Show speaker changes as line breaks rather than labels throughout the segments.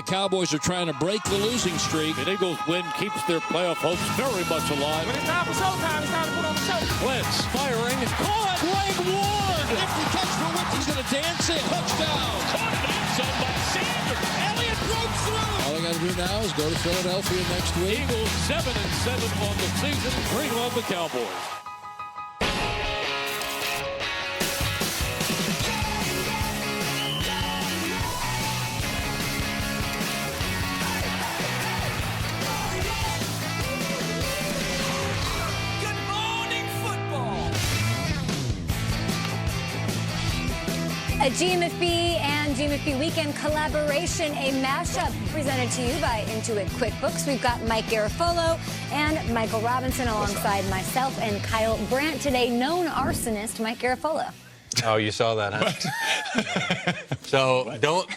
Cowboys are trying to break the losing streak.
An Eagles win keeps their playoff hopes very much alive.
When it's time for showtime, it's time to put on the show.
Wentz firing.
Caught! Greg Ward! Empty catch for Wentz. He's going to dance in. Touchdown!
Caught in the end zone by Sanders.
Elliott broke through! All they got to do now is go to Philadelphia next week.
Eagles 7-7 on the season. Bring on the Cowboys.
A GMFB and GMFB Weekend collaboration, a mashup presented to you by Intuit QuickBooks. We've got Mike Garafolo and Michael Robinson alongside myself and Kyle Brandt today, known arsonist Mike Garafolo.
Oh, you saw that, huh? So don't,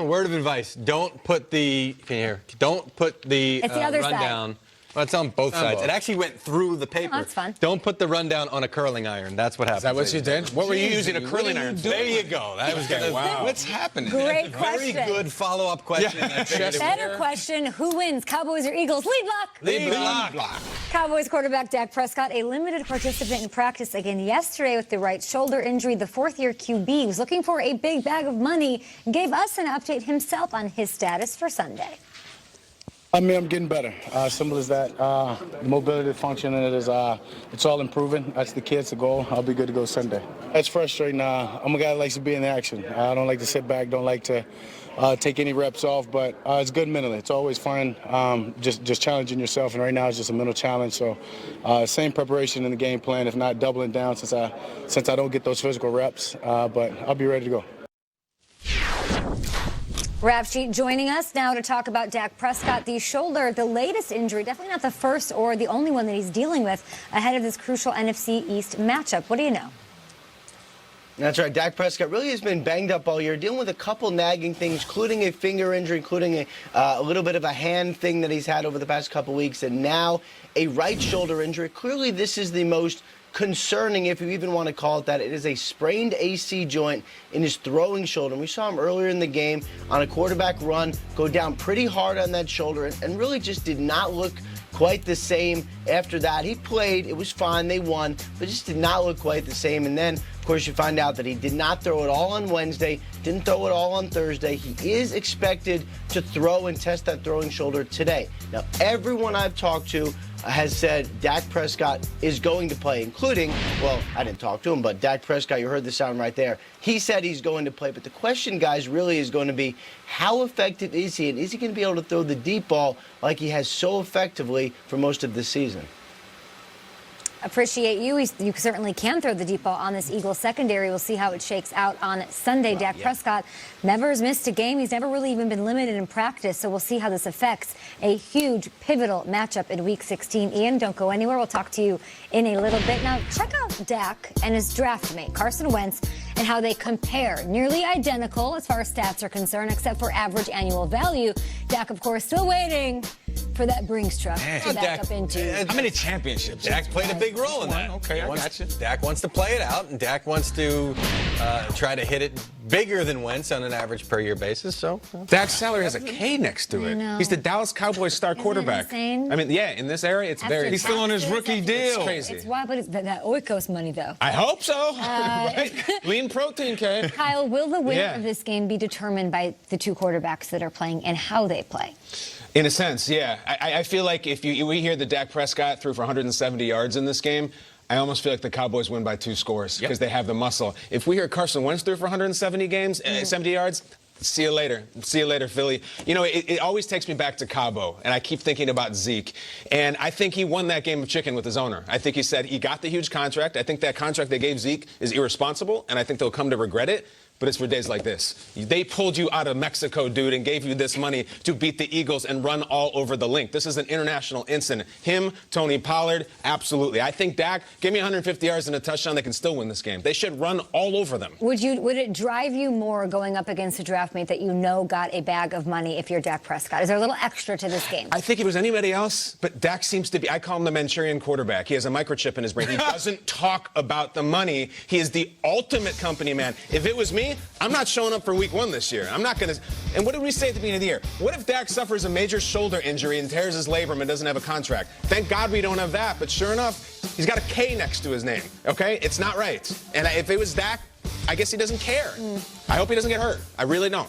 word of advice, don't put the, can you hear? Don't put the,
It's the other
rundown.
side.
Well, it's on both sides. It actually went through the paper.
Oh, that's fun.
Don't put the rundown on a curling iron. That's what happens.
Is that what you did? What were you using a curling iron for?
There you go. That was good.
Wow. What's happening?
Great question.
Very good follow-up question.
Better question, who wins, Cowboys or Eagles? Lead block.
Lead block.
Cowboys quarterback Dak Prescott, a limited participant in practice again yesterday with the right shoulder injury. The fourth-year QB was looking for a big bag of money and gave us an update himself on his status for Sunday.
I mean, I'm getting better. Simple as that. Mobility, function, and it's all improving. That's the key. It's the goal. I'll be good to go Sunday. It's frustrating. I'm a guy that likes to be in action. I don't like to sit back. Don't like to take any reps off. But it's good mentally. It's always fun. Just challenging yourself. And right now it's just a mental challenge. So same preparation in the game plan, if not doubling down, since I don't get those physical reps. But I'll be ready to go.
Rap Sheet joining us now to talk about Dak Prescott, the shoulder, the latest injury, definitely not the first or the only one that he's dealing with ahead of this crucial NFC East matchup. What do you know?
That's right. Dak Prescott really has been banged up all year, dealing with a couple nagging things, including a finger injury, including a little bit of a hand thing that he's had over the past couple weeks, and now a right shoulder injury. Clearly, this is the most concerning, if you even want to call it that. It is a sprained AC joint in his throwing shoulder. And we saw him earlier in the game on a quarterback run go down pretty hard on that shoulder and really just did not look quite the same after that. He played, it was fine, they won, but just did not look quite the same. And then, of course, you find out that he did not throw it all on Wednesday, didn't throw it all on Thursday. He is expected to throw and test that throwing shoulder today. Now, everyone I've talked to has said Dak Prescott is going to play, including, well, I didn't talk to him, but Dak Prescott, you heard the sound right there. He said he's going to play. But the question, guys, really is going to be, how effective is he? And is he going to be able to throw the deep ball like he has so effectively for most of the season?
Appreciate you. You certainly can throw the deep ball on this Eagles secondary. We'll see how it shakes out on Sunday. Dak Prescott never has missed a game. He's never really even been limited in practice, so we'll see how this affects a huge, pivotal matchup in Week 16. Ian, don't go anywhere. We'll talk to you in a little bit. Now, check out Dak and his draft mate, Carson Wentz, and how they compare. Nearly identical as far as stats are concerned, except for average annual value. Dak, of course, still waiting for that Brinks truck to back up into.
How many championships?
Dak played a big role in that.
Okay, I got you.
Dak wants to play it out, and Dak wants to try to hit it bigger than Wentz on an average per year basis. So
Dak's salary has a K next to it.
know.
He's the Dallas Cowboys star quarterback.
Insane?
I mean, yeah, in this area, it's
After
very.
He's still on his rookie
deal. It's crazy.
It's wild, but it's that Oikos money, though.
I hope so. Right? Lean protein, K.
Kyle, will the winner
Yeah.
of this game be determined by the two quarterbacks that are playing and how they play?
In a sense, yeah. I feel like if we hear that Dak Prescott threw for 170 yards in this game, I almost feel like the Cowboys win by 2 scores because they have the muscle. If we hear Carson Wentz threw for 70 yards, see you later. See you later, Philly. You know, it always takes me back to Cabo, and I keep thinking about Zeke. And I think he won that game of chicken with his owner. I think he said he got the huge contract. I think that contract they gave Zeke is irresponsible, and I think they'll come to regret it. But it's for days like this. They pulled you out of Mexico, dude, and gave you this money to beat the Eagles and run all over the link. This is an international incident. Him, Tony Pollard, absolutely. I think Dak, give me 150 yards and a touchdown, they can still win this game. They should run all over them.
Would it drive you more going up against a draft mate that you know got a bag of money if you're Dak Prescott? Is there a little extra to this game?
I think if it was anybody else, but Dak seems to be, I call him the Manchurian quarterback. He has a microchip in his brain. He doesn't talk about the money. He is the ultimate company man. If it was me, me, I'm not showing up for week 1 this year. I'm not going to. And what did we say at the beginning of the year? What if Dak suffers a major shoulder injury and tears his labrum and doesn't have a contract? Thank God we don't have that. But sure enough, he's got a K next to his name. Okay? It's not right. And if it was Dak, I guess he doesn't care. I hope he doesn't get hurt. I really don't.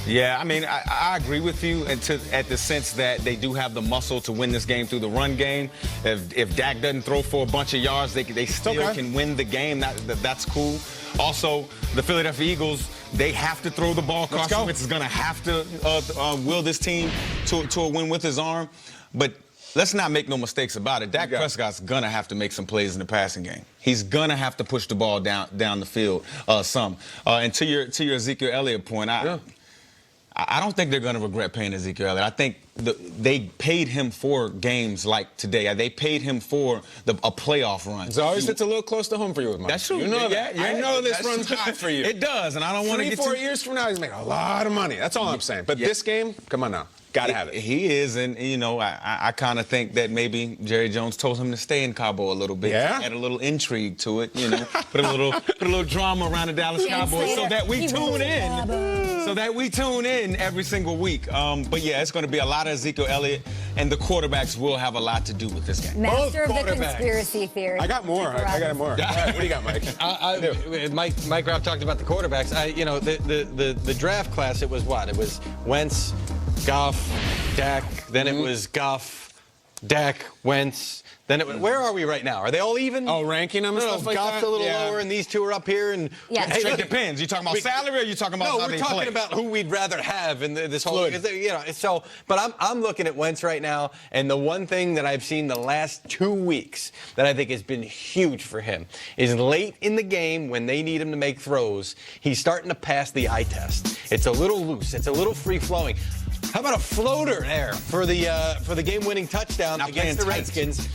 Yeah, I mean, I agree with you at the sense that they do have the muscle to win this game through the run game. If Dak doesn't throw for a bunch of yards, they still can win the game. That's cool. Also, the Philadelphia Eagles, they have to throw the ball. Carson Wentz is going to have to will this team to a win with his arm. But let's not make no mistakes about it. Dak Prescott's going to have to make some plays in the passing game. He's going to have to push the ball down the field some. And to your Ezekiel Elliott point, I don't think they're going to regret paying Ezekiel Elliott. I think they paid him for games like today. They paid him for a playoff run.
It always fits a little close to home for you, Mike.
That's true.
You know that. I know this runs hot for you.
It does, and I don't want to get
3-4 years from now, he's making a lot of money. That's all I'm saying. But this game, come on now. Got to have it.
He is, and, you know, I kind of think that maybe Jerry Jones told him to stay in Cabo a little bit.
Yeah?
Add a little intrigue to it, you know. put a little drama around the Dallas Cowboys so that we tune in. So that we tune in every single week. But, yeah, it's going to be a lot of Ezekiel Elliott, and the quarterbacks will have a lot to do with this game.
Master of the conspiracy theory.
I got more. I got more. All right, what do you got, Mike?
Mike Rapp talked about the quarterbacks. The draft class, it was what? It was Wentz, Goff, Dak, then it was Goff, Dak, Wentz. Then where are we right now? Are they all even?
Oh, ranking them and stuff like
Goff's
that?
a little lower, and these two are up here. And
yes.
It depends. You talking about salary, or you talking about how they play?
No, we're talking about who we'd rather have in this whole. But I'm looking at Wentz right now, and the one thing that I've seen the last 2 weeks that I think has been huge for him is late in the game when they need him to make throws, he's starting to pass the eye test. It's a little loose. It's a little free flowing. How about a floater there for the game-winning touchdown against the Redskins?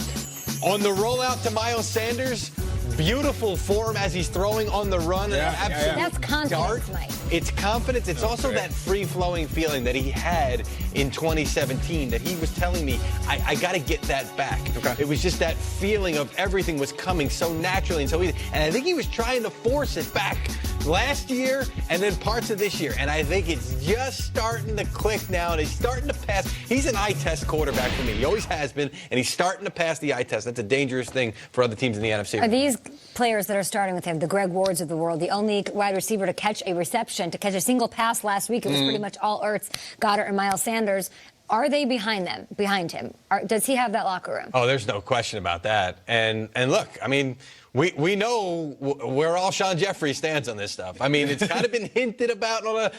On the rollout to Miles Sanders, beautiful form as he's throwing on the run.
That's confidence, Mike.
It's confidence. It's also that free-flowing feeling that he had in 2017 that he was telling me, I got to get that back. It was just that feeling of everything was coming so naturally and so easy. And I think he was trying to force it back last year and then parts of this year. And I think it's just starting to click now, and he's starting to pass. He's an eye test quarterback for me. He always has been, and he's starting to pass the eye test. That's a dangerous thing for other teams in the NFC.
Are these players that are starting with him, the Greg Wards of the world, the only wide receiver to catch a reception, to catch a single pass last week? It was pretty much all Ertz, Goddard, and Miles Sanders. Are they behind him? Does he have that locker room?
Oh, there's no question about that. And look, I mean, we know where Alshon Jeffrey stands on this stuff. I mean, it's kind of been hinted about.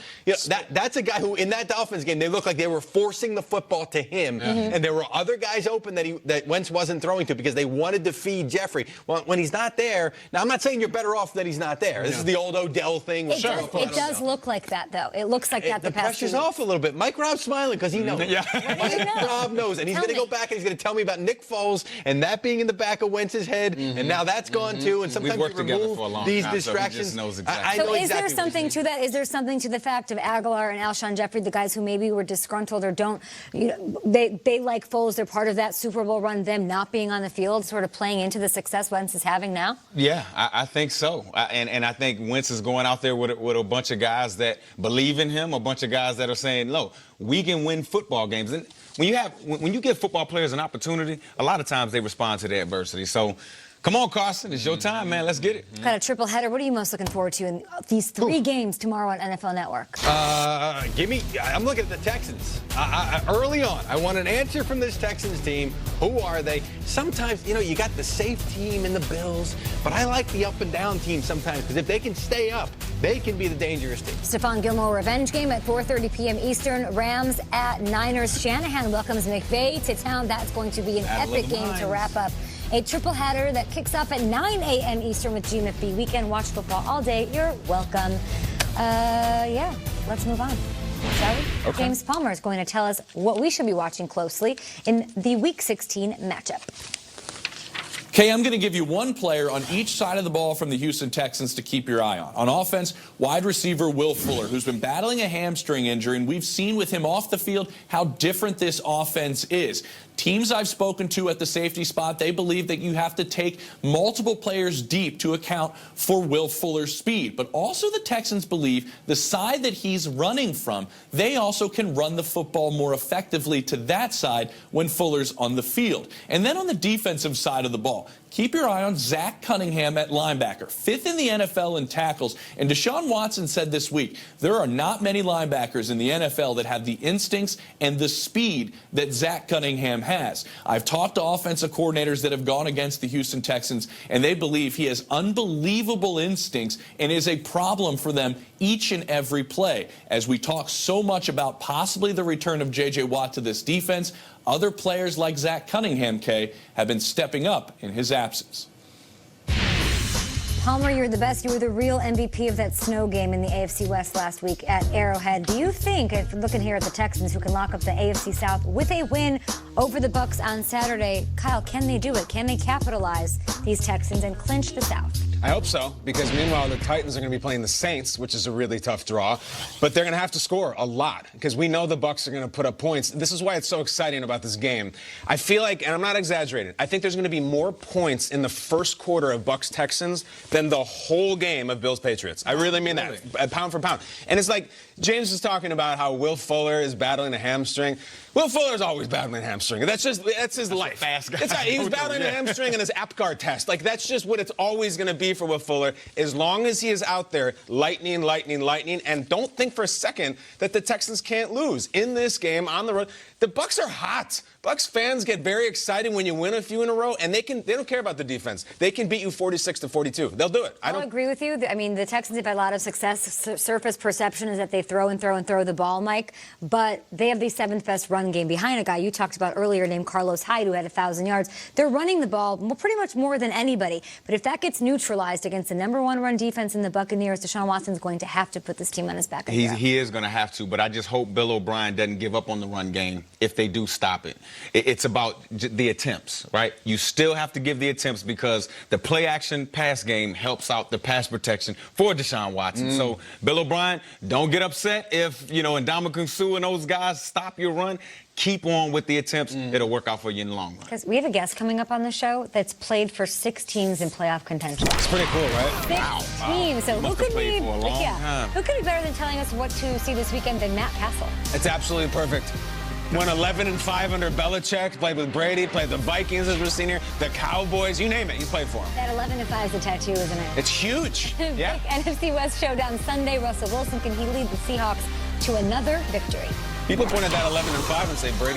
That's a guy who, in that Dolphins game, they looked like they were forcing the football to him, and there were other guys open that Wentz wasn't throwing to because they wanted to feed Jeffrey. Well, when he's not there, now I'm not saying you're better off that he's not there. This is the old Odell thing.
It does look like that, though. It looks like that the past
pressure's off a little bit. Mike Robb's smiling because he knows. Mike Robb knows, and he's going to go back and he's going to tell me about Nick Foles and that being in the back of Wentz's head, and now that's gone too. And sometimes you remove these distractions.
So is there something to that? Is there something to the fact of Aguilar and Alshon Jeffrey, the guys who maybe were disgruntled or don't, they like Foles, they're part of that Super Bowl run, them not being on the field, sort of playing into the success Wentz is having now?
Yeah, I think so. And I think Wentz is going out there with a bunch of guys that believe in him, a bunch of guys that are saying, no, we can win football games. And when you give football players an opportunity, a lot of times they respond to the adversity. So come on, Carson. It's your time, man. Let's get it.
Got a triple header. What are you most looking forward to in these 3 games tomorrow on NFL Network?
I'm looking at the Texans. Early on, I want an answer from this Texans team. Who are they? Sometimes, you got the safe team in the Bills, but I like the up and down team sometimes because if they can stay up, they can be the dangerous team.
Stephon Gilmore revenge game at 4:30 p.m. Eastern. Rams at Niners. Shanahan welcomes McVay to town. That's going to be an epic game to wrap up a triple header that kicks off at 9 a.m. Eastern with GMFB Weekend. Watch football all day. You're welcome. Let's move on. Shall we? Okay. James Palmer is going to tell us what we should be watching closely in the Week 16 matchup.
Kay, I'm going to give you one player on each side of the ball from the Houston Texans to keep your eye on. On offense, wide receiver Will Fuller, who's been battling a hamstring injury, and we've seen with him off the field how different this offense is. Teams I've spoken to at the safety spot, they believe that you have to take multiple players deep to account for Will Fuller's speed. But also the Texans believe the side that he's running from, they also can run the football more effectively to that side when Fuller's on the field. And then on the defensive side of the ball, keep your eye on Zach Cunningham at linebacker, 5th in the NFL in tackles. And Deshaun Watson said this week, there are not many linebackers in the NFL that have the instincts and the speed that Zach Cunningham has. I've talked to offensive coordinators that have gone against the Houston Texans, and they believe he has unbelievable instincts and is a problem for them each and every play. As we talk so much about possibly the return of J.J. Watt to this defense, other players like Zach Cunningham, Kay, have been stepping up in his absence.
Palmer, you're the best. You were the real MVP of that snow game in the AFC West last week at Arrowhead. Do you think, if looking here at the Texans, who can lock up the AFC South with a win over the Bucs on Saturday, Kyle, can they do it? Can they capitalize these Texans and clinch the South?
I hope so, because meanwhile the Titans are going to be playing the Saints, which is a really tough draw, but they're going to have to score a lot because we know the Bucs are going to put up points. This is why it's so exciting about this game. I feel like, and I'm not exaggerating, I think there's going to be more points in the first quarter of Bucs Texans than the whole game of Bills Patriots. I really mean that, pound for pound. And it's like James is talking about how Will Fuller is battling a hamstring. Will Fuller's always battling a hamstring. That's his life.
Fast guy.
He's battling a hamstring in his APGAR test. Like, that's just what it's always going to be for Will Fuller, as long as he is out there lightning, and don't think for a second that the Texans can't lose in this game on the road. The Bucs are hot. Bucs fans get very excited when you win a few in a row, and they don't care about the defense. They can beat you 46-42. They'll do it.
I'll agree with you. I mean, the Texans have had a lot of success. Surface perception is that they throw the ball, Mike, but they have the 7th best run game behind a guy you talked about earlier named Carlos Hyde, who had 1,000 yards. They're running the ball pretty much more than anybody, but if that gets neutralized against the #1 run defense in the Buccaneers, Deshaun Watson's going to have to put this team on his back.
He is going to have to, but I just hope Bill O'Brien doesn't give up on the run game if they do stop it. It's about the attempts, right? You still have to give the attempts because the play-action pass game helps out the pass protection for Deshaun Watson. So, Bill O'Brien, don't get upset if, Ndamukong Suh and those guys stop your run. Keep on with the attempts. It'll work out for you in the long run.
Because we have a guest coming up on the show that's played for 6 teams in playoff contention.
It's pretty cool, right?
6 teams. So who could be who could be better than telling us what to see this weekend than Matt Castle?
It's absolutely perfect. Won 11-5 under Belichick, played with Brady, played the Vikings as a senior, the Cowboys, you name it, you played for them.
That 11-5 is a tattoo, isn't it?
It's huge. Yeah.
Big NFC West showdown Sunday. Russell Wilson, can he lead the Seahawks to another victory?
People point at that 11-5 and say Brady